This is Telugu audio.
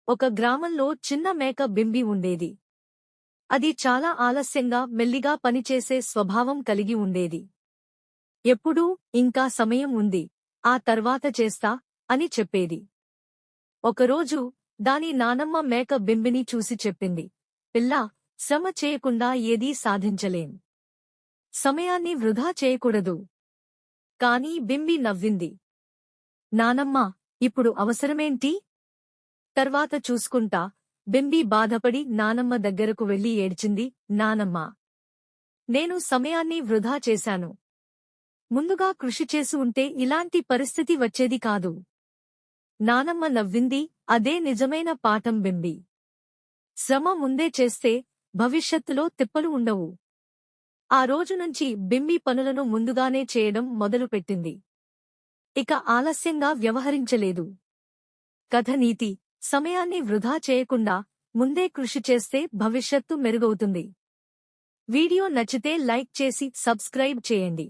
ఒక గ్రామంలో చిన్న మేక బింబి ఉండేది. అది చాలా ఆలస్యంగా మెల్లిగా పనిచేసే స్వభావం కలిగి ఉండేది. ఎప్పుడూ ఇంకా సమయం ఉంది, ఆ తర్వాత చేస్తా అని చెప్పేది. ఒకరోజు దాని నానమ్మ మేక బింబిని చూసి చెప్పింది, పిల్లా, శ్రమ చేయకుండా ఏదీ సాధించలేం. సమయాన్ని వృధా చేయకూడదు. కాని బింబి నవ్వింది. నానమ్మ, ఇప్పుడు అవసరమేంటి? తర్వాత చూసుకుంటా. బింబి బాధపడి నానమ్మ దగ్గరకు వెళ్లి ఏడ్చింది. నానమ్మా, నేను సమయాన్ని వృధా చేశాను. ముందుగా కృషి చేసి ఉంటే ఇలాంటి పరిస్థితి వచ్చేది కాదు. నానమ్మ నవ్వింది. అదే నిజమైన పాఠం బింబి. శ్రమ ముందే చేస్తే భవిష్యత్తులో తిప్పలు ఉండవు. ఆ రోజునుంచి బింబి పనులను ముందుగానే చేయడం మొదలుపెట్టింది. ఇక ఆలస్యంగా వ్యవహరించలేదు. కథ నీతి: సమయాన్ని వృధా చేయకుండా ముందే కృషి చేస్తే భవిష్యత్తు మెరుగవుతుంది. వీడియో నచ్చితే లైక్ చేసి సబ్స్క్రైబ్ చేయండి.